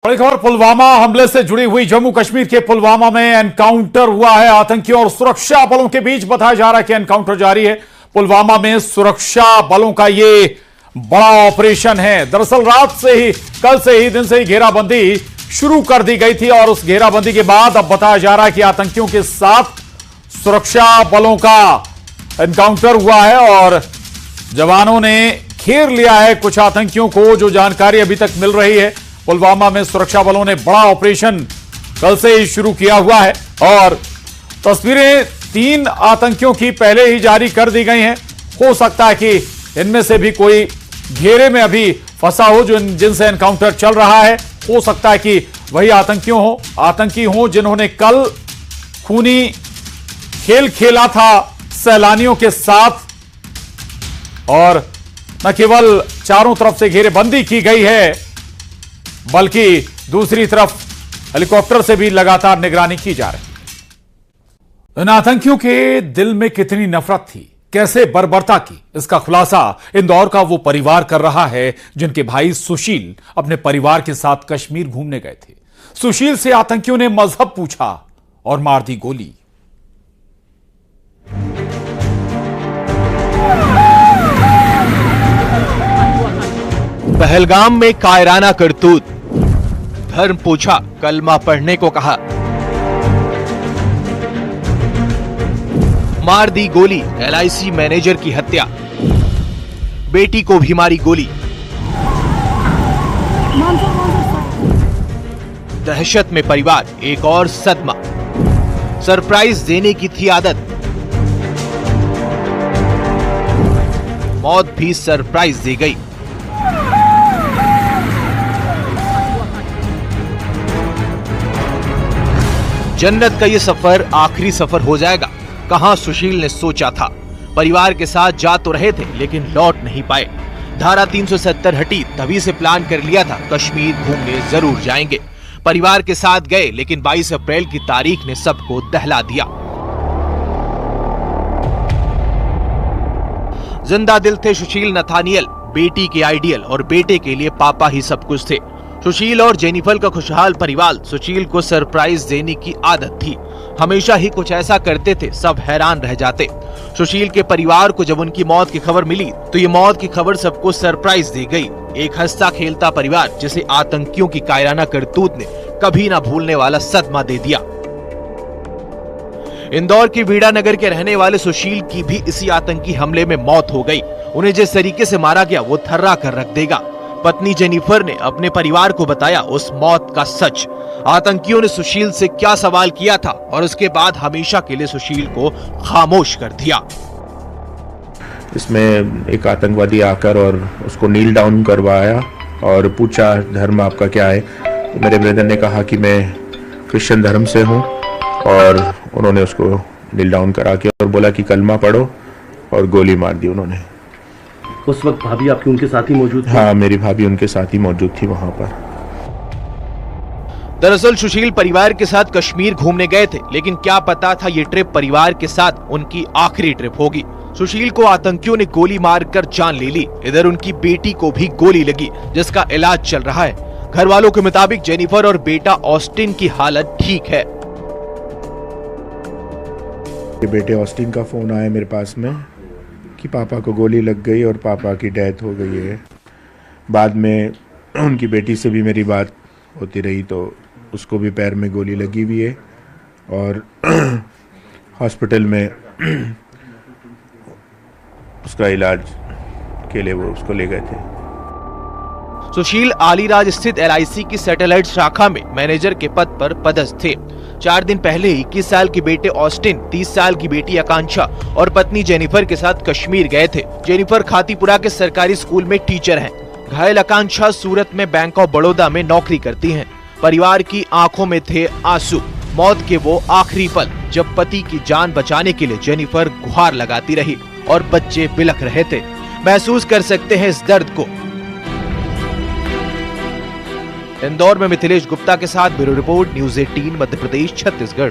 बड़ी खबर पुलवामा हमले से जुड़ी हुई। जम्मू कश्मीर के पुलवामा में एनकाउंटर हुआ है आतंकियों और सुरक्षा बलों के बीच। बताया जा रहा है कि एनकाउंटर जारी है। पुलवामा में सुरक्षा बलों का ये बड़ा ऑपरेशन है। दरअसल कल से ही दिन से ही घेराबंदी शुरू कर दी गई थी और उस घेराबंदी के बाद अब बताया जा रहा है कि आतंकियों के साथ सुरक्षा बलों का एनकाउंटर हुआ है और जवानों ने घेर लिया है कुछ आतंकियों को। जो जानकारी अभी तक मिल रही है, पुलवामा में सुरक्षा बलों ने बड़ा ऑपरेशन कल से ही शुरू किया हुआ है और तस्वीरें 3 आतंकियों की पहले ही जारी कर दी गई हैं। हो सकता है कि इनमें से भी कोई घेरे में अभी फंसा हो जिनसे एनकाउंटर चल रहा है। हो सकता है कि वही आतंकी हो जिन्होंने कल खूनी खेल खेला था सैलानियों के साथ। और न केवल चारों तरफ से घेरेबंदी की गई है बल्कि दूसरी तरफ हेलीकॉप्टर से भी लगातार निगरानी की जा रही है। इन आतंकियों के दिल में कितनी नफरत थी, कैसे बर्बरता की, इसका खुलासा इंदौर का वो परिवार कर रहा है जिनके भाई सुशील अपने परिवार के साथ कश्मीर घूमने गए थे। सुशील से आतंकियों ने मजहब पूछा और मार दी गोली। पहलगाम में कायराना करतूत, धर्म पूछा, कलमा पढ़ने को कहा, मार दी गोली, LIC मैनेजर की हत्या, बेटी को भी मारी गोली। दहशत में परिवार, एक और सदमा, सरप्राइज देने की थी आदत, मौत भी सरप्राइज दी गई। जन्नत का ये सफर आखिरी सफर हो जाएगा, कहां सुशील ने सोचा था। परिवार के साथ जा तो रहे थे लेकिन लौट नहीं पाए। धारा 370 हटी तभी से प्लान कर लिया था कश्मीर घूमने जरूर जाएंगे। परिवार के साथ गए लेकिन 22 अप्रैल की तारीख ने सबको दहला दिया। जिंदा दिल थे सुशील नथानियल, बेटी के आइडियल और बेटे के लिए पापा ही सब कुछ थे। सुशील और जेनिफर का खुशहाल परिवार सुशील को सरप्राइज देने की आदत थी। हमेशा ही कुछ ऐसा करते थे, सब हैरान रह जाते। सुशील के परिवार को जब उनकी मौत की खबर मिली तो ये मौत की खबर सबको सरप्राइज दी गई। एक हंसता खेलता परिवार जिसे आतंकियों की कायराना करतूत ने कभी ना भूलने वाला सदमा दे दिया। इंदौर के वीड़ा नगर के रहने वाले सुशील की भी इसी आतंकी हमले में मौत हो गई। उन्हें जिस तरीके से मारा गया वो थर्रा कर रख देगा। पत्नी जेनिफर ने अपने परिवार को बताया उस मौत का सच। आतंकियों ने सुशील से क्या सवाल किया था और उसके बाद हमेशा के लिए सुशील को खामोश कर दिया। इसमें एक आतंकवादी आकर और उसको नील डाउन करवाया और पूछा धर्म आपका क्या है। तो मेरे ब्रदर ने कहा कि मैं क्रिश्चियन धर्म से हूँ और उन्होंने उसको नील डाउन करा के और बोला कि कलमा पढ़ो और गोली मार दी उन्होंने। उस वक्त भाभी आपकी उनके साथ ही मौजूद थी? हाँ, मेरी भाभी उनके साथ ही मौजूद थी वहां पर। दरअसल सुशील परिवार के साथ कश्मीर घूमने गए थे लेकिन क्या पता था ये ट्रिप परिवार के साथ उनकी आखिरी ट्रिप होगी। सुशील को आतंकियों ने गोली मारकर जान ले ली। इधर उनकी बेटी को भी गोली लगी जिसका इलाज चल रहा है। घर वालों के मुताबिक जेनिफर और बेटा ऑस्टिन की हालत ठीक है। बेटे ऑस्टिन का फोन आया मेरे पास में कि पापा को गोली लग गई और पापा की डेथ हो गई है। बाद में उनकी बेटी से भी मेरी बात होती रही तो उसको भी पैर में गोली लगी हुई है और हॉस्पिटल में उसका इलाज के लिए वो उसको ले गए थे। सुशील आलीराज स्थित LIC की सैटेलाइट शाखा में मैनेजर के पद पर पदस्थ थे। 4 दिन पहले 21 साल के बेटे ऑस्टिन, 30 साल की बेटी आकांक्षा और पत्नी जेनिफर के साथ कश्मीर गए थे। जेनिफर खातीपुरा के सरकारी स्कूल में टीचर हैं। घायल आकांक्षा सूरत में बैंक ऑफ बड़ौदा में नौकरी करती हैं। परिवार की आंखों में थे आंसू। मौत के वो आखिरी पल जब पति की जान बचाने के लिए जेनिफर गुहार लगाती रही और बच्चे बिलख रहे थे। महसूस कर सकते हैं इस दर्द को। इंदौर में मिथिलेश गुप्ता के साथ bureau report, news 18 Madhya Pradesh, Chhattisgarh.